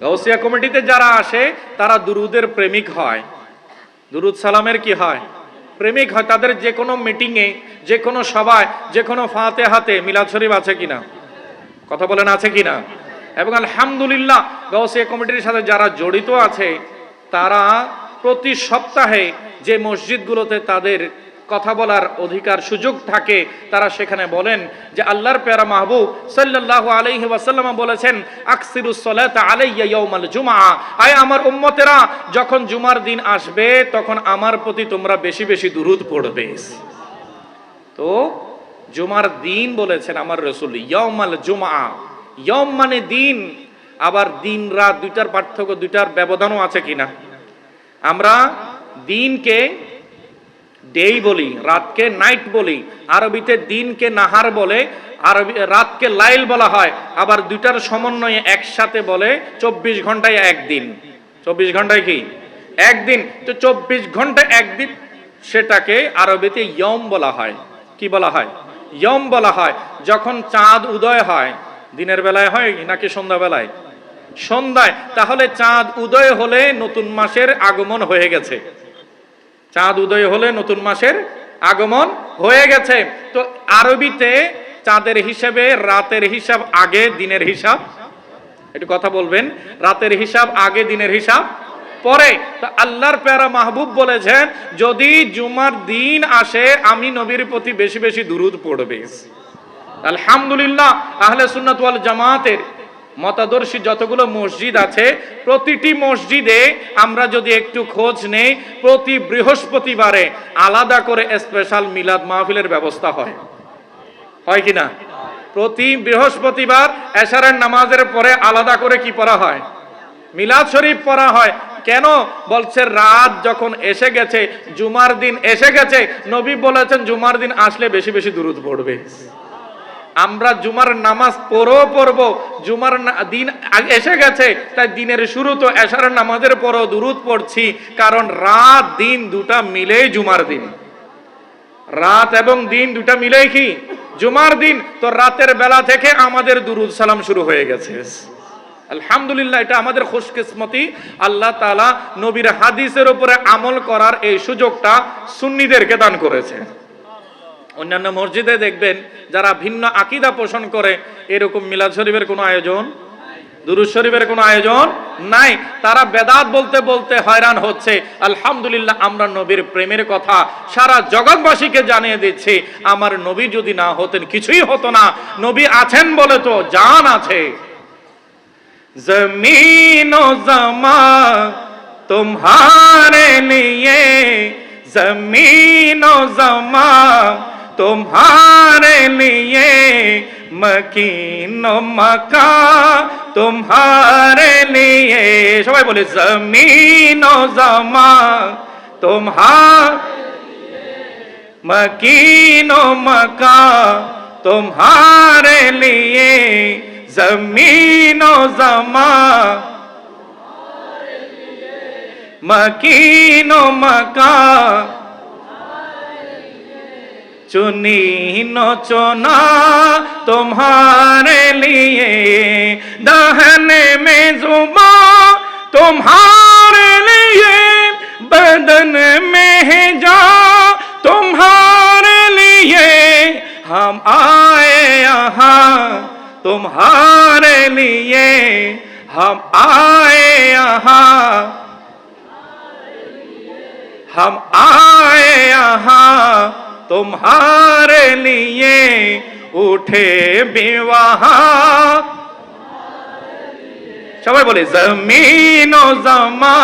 গাউসিয়া কমিটিতে যারা আসে তারা দুরুদের প্রেমিক হয়, দুরুদ সালামের কি হয়, প্রেমিক হয়। তাদের যে কোনো মিটিংয়ে, যে কোনো সভায়, যে কোনো ফাতিহাতে মিলাদ শরীফ আছে কিনা, কথা বলেন আছে কিনা? এবং আলহামদুলিল্লাহ গাউসিয়া কমিটির সাথে যারা জড়িত আছে তারা প্রতি সপ্তাহে যে মসজিদগুলোতে তাদের কথা বলার অধিকার সুযোগ থাকে তারা সেখানে বলেন যে আল্লাহর প্যারা মাহবুব সাল্লাল্লাহু আলাইহি ওয়াসাল্লাম বলেছেন আকসিরুস সালাতা আলাইয়া ইয়াউমাল জুমআ, আয় আমার উম্মতেরা যখন জুমার দিন আসবে তখন আমার প্রতি তোমরা বেশি বেশি দুরূদ পড়বে। তো জুমার দিন বলেছেন আমার রাসূল ইয়াউমাল জুমআ, ইয়াউম মানে দিন, আবার দিন রাত দুইটার পার্থক্য, দুইটার ব্যবধানও আছে কিনা? আমরা দিনকে ডেই বলি, রাতকে নাইট বলি, আরবিতে দিনকে নাহার বলে, আরবি রাতকে লাইল বলা হয়, আবার দুইটার সমন্বয়ে একসাথে বলে 24 ঘন্টায় একদিন। 24 ঘন্টায় কি একদিন? তো 24 ঘন্টা একদিন, সেটাকে আরবিতে ইয়ম বলা হয়। কি বলা হয়? ইয়ম বলা হয়। যখন চাঁদ উদয় হয়, দিনের বেলায় হয় নাকি সন্ধ্যাবেলায়? সন্ধ্যায়। তাহলে চাঁদ উদয় হলে নতুন মাসের আগমন হয়ে গেছে। চাঁদ উদয় হলে নতুন মাসের আগমন হয়ে গেছে। তো আরবিতে চাঁদের হিসাবে রাতের হিসাব আগে, দিনের হিসাব, একটু কথা বলবেন, রাতের হিসাব আগে, দিনের হিসাব পরে। তো আল্লাহর প্যারা মাহবুব বলেছেন যদি জুমার দিন আসে আমি নবীর প্রতি বেশি বেশি দুরূদ পড়বে। আলহামদুলিল্লাহ আহলে সুন্নাত ওয়াল জামাতের মতাদর্শী যতগুলো মসজিদ আছে প্রতিটি মসজিদে আমরা যদি একটু খোঁজ নেই, প্রতি বৃহস্পতিবারে আলাদা করে স্পেশাল মিলাদ মাহফিলের ব্যবস্থা হয়, হয় কিনা? প্রতি বৃহস্পতিবার এশারের নামাজের পরে আলাদা করে কি পড়া হয়? মিলাদ শরীফ পড়া হয়। কেন? বলছে রাত যখন এসে গেছে, জুমার দিন এসে গেছে, নবী বলেছেন জুমার দিন আসলে বেশি বেশি দুরূদ পড়বে। আমরা জুমার নামাজ পড়বো, জুমার দিন এসে গেছে, তাই দিনের শুরু তো এশারের নামাজের পরও দুরূদ পড়ছি, কারণ রাত দিন দুটা মিলেই জুমার দিন। রাত এবং দিন দুটা মিলেই কি জুমার দিন। তো রাতের বেলা থেকে আমাদের দুরূদ সালাম শুরু হয়ে গেছে। আলহামদুলিল্লাহ, এটা আমাদের খুশকিসমতি। আল্লাহ তাআলা নবীর হাদিসের উপরে আমল করার এই সুযোগটা সুন্নিদেরকে দান করেছে। অন্যান্য মসজিদে দেখবেন যারা ভিন্ন আকীদা পোষণ করে এরকম মিলাদ শরীফের কোনো আয়োজন, দুরূদ শরীফের কোনো আয়োজন নাই। তারা বেদাত বলতে বলতে হয়রান হচ্ছে। আলহামদুলিল্লাহ আমরা নবীর প্রেমের কথা সারা জগৎবাসীকে জানিয়ে দিচ্ছি। আমার নবী যদি না হতেন কিছুই হতো না। নবী আছেন বলে তো জান আছে। জমিন ও জমা तुम्हारे लिए, जमीन ও জমা तुम्हारे लिए, मकीन ও मका तुम्हारे लिए। সবাই বলে जमीन ও জমা तुम्हारे लिए, मकीन ও मका तुम्हारे लिए, जमीन ও জমা मकीन ও मका चुनी नो चुना तुम्हारे लिए, दहने में जुबा तुम्हारे लिए, बदन में है जा तुम्हारे लिए। हम आए यहाँ तुम्हारे लिए, हम आए यहाँ, हम आए यहाँ तुम्हारे लिए, उठे भी वहाँ। সবাই বলে जमीन ও জমা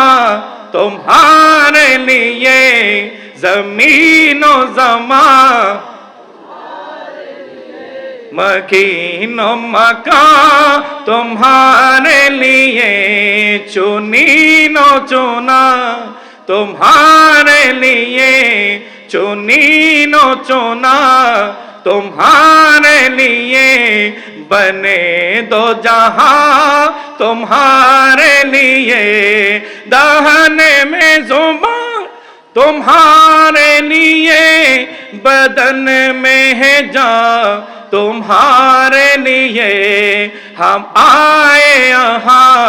तुम्हारे लिए, जमीन ও জমা मकीन ও मका तुम्हारे लिए, चुनीन ও चुना तुम्हारे लिए, चुनीन ও चुना तुम्हारे लिए, बने दो जहां तुम्हारे लिए, दहने में जुबान तुम्हारे लिए, बदन में है जान तुम्हारे लिए। हम आए यहाँ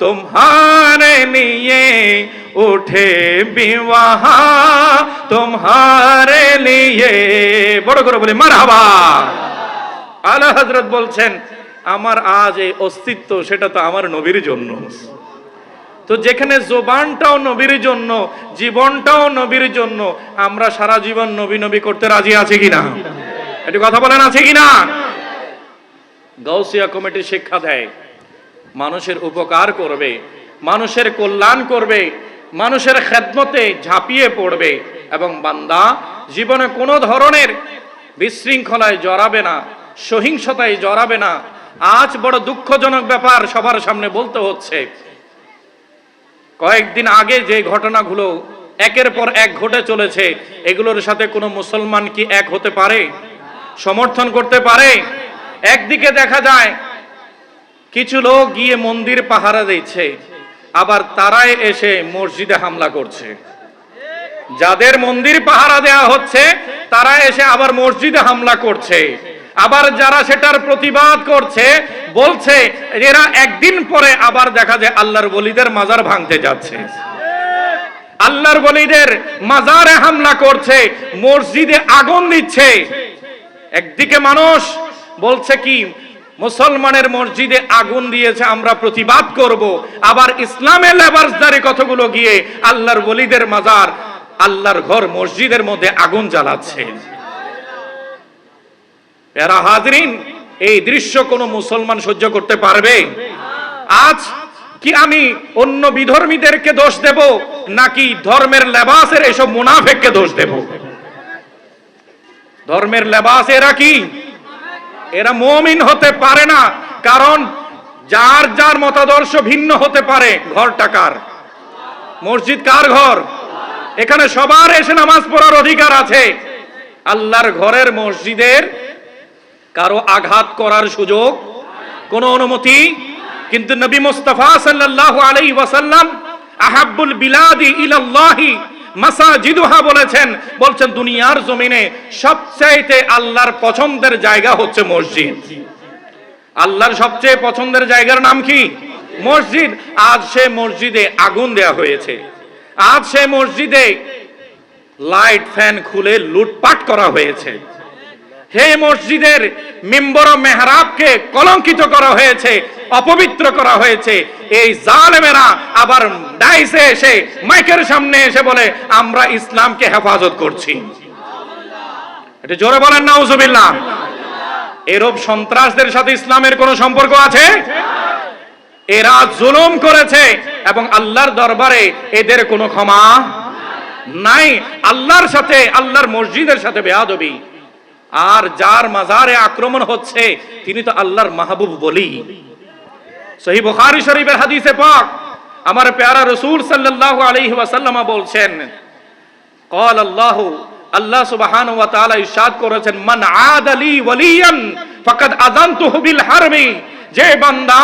तुम्हारे लिए उठे विवाहा तुम्हारे लिए। বড় করে বলি মারহাবা। আলা হযরত বলছেন আমার আজ এই অস্তিত্ব সেটা তো আমার নবীর জন্য। তো যেখানে জবানটাও নবীর জন্য, জীবনটাও নবীর জন্য, আমরা সারা জীবন নবী নবী করতে রাজি আছি কিনা? একটু কথা বলেন, আছে কিনা? গাউসিয়া কমিটি শিক্ষা দেয় মানুষের উপকার করবে, মানুষের কল্যাণ করবে, মানুষের খেদমতে ঝাঁপিয়ে পড়বে এবং বান্দা জীবনে কোনো ধরনের বিশৃঙ্খলায় জড়াবে না, সহিংসতায় জড়াবে না। আজ বড় দুঃখজনক ব্যাপার সবার সামনে বলতে হচ্ছে, কয়েকদিন আগে যে ঘটনাগুলো একের পর এক ঘটে চলেছে, এগুলোর সাথে কোনো মুসলমান কি এক হতে পারে, সমর্থন করতে পারে? একদিকে দেখা যায় কিছু লোক গিয়ে মন্দির পাহারা দিচ্ছে, আবার তারাই এসে মসজিদে হামলা করছে। যাদের মন্দির পাহারা দেয়া হচ্ছে তারা এসে আবার মসজিদে হামলা করছে। আবার যারা সেটার প্রতিবাদ করছে বলছে এরা একদিন পরে আবার দেখা যায় আল্লাহর ওলিদের মাজার ভাঙতে যাচ্ছে, আল্লাহর ওলিদের মাজারে হামলা করছে, মসজিদে আগুন দিচ্ছে। একদিকে মানুষ বলছে কি মুসলমানের মসজিদে আগুন দিয়েছে আমরা প্রতিবাদ করব, আবার ইসলামের লেবাসদারি কতগুলো গিয়ে আল্লাহর ওলিদের মাজার, আল্লাহর ঘর, মসজিদের মধ্যে আগুন জ্বালাচ্ছে। এরা হাজরিন, এই দৃশ্য কোনো মুসলমান সহ্য করতে পারবে? আজ কি আমি অন্য বিধর্মীদেরকে দোষ দেব নাকি ধর্মের লেবাসের এসব মুনাফিককে দোষ দেব? ধর্মের লেবাস এরা কি? এরা মুমিন হতে পারে না, কারণ যার যার মতাদর্শ ভিন্ন হতে পারে। ঘরটা কার? মসজিদ কার ঘর? এখানে সবার এসে নামাজ পড়ার অধিকার আছে। আল্লাহর ঘরের মসজিদের কারো আঘাত করার সুযোগ, কোনো অনুমতি? কিন্তু নবী মুস্তাফা সাল্লাল্লাহু আলাইহি ওয়াসাল্লাম আহাব্বুল বিলাদি ইলাল্লাহি মাসাজিদুহা বলেছেন, বলছেন দুনিয়ার জমিনে সবচাইতে আল্লাহর পছন্দের জায়গা হচ্ছে মসজিদ। আল্লাহর সবচেয়ে পছন্দের জায়গার নাম কি? মসজিদ। আজ সে মসজিদে আগুন দেয়া হয়েছে, আজ সে মসজিদে লাইট ফ্যান খুলে লুটপাট করা হয়েছে, হে মসজিদের মিম্বর ও মেহরাবকে কলঙ্কিত করা হয়েছে, অপবিত্র করা হয়েছে। এই জালেমেরা আবার ডাইসে এসে মাইকের সামনে এসে বলে আমরা ইসলামকে হেফাজত করছি। এটা জোরে বলেন নাউজুবিল্লাহ। এরূপ সন্ত্রাসদের সাথে ইসলামের কোনো সম্পর্ক আছে? এরা জুলুম করেছে এবং আল্লাহর দরবারে এদের কোনো ক্ষমা নাই। আল্লাহর সাথে, আল্লাহর মসজিদের সাথে বেয়াদবি। আর যার মাজারে আক্রমণ হচ্ছে তিনি তো আল্লাহর মাহবুব বলি। সহিহ বুখারী শরীফের হাদিসে পাক আমার প্যারা রাসূল সাল্লাল্লাহু আলাইহি ওয়াসাল্লাম বলছেন, قال الله, আল্লাহ সুবহানাহু ওয়া তাআলা ইরশাদ করেছেন, মান আদালি ওয়ালিয়ান ফাকাদ আযানতুহু বিল হারবি। যে বান্দা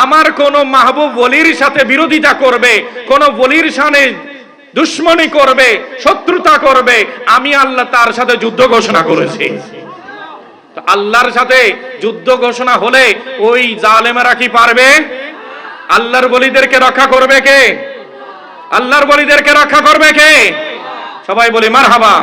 আমার কোন মাহবুব ওলির সাথে বিরোধিতা করবে, কোন ওলির সাথে দুশ্মনী করবে, শত্রুতা করবে, আমি আল্লাহ তার সাথে যুদ্ধ ঘোষণা করেছি। তো আল্লাহর সাথে যুদ্ধ ঘোষণা হলে ওই জালেমেরা কি পারবে? আল্লাহর ওলিদেরকে রক্ষা করবে কে? আল্লাহর ওলিদেরকে রক্ষা করবে কে? সবাই বলি মারহাবা।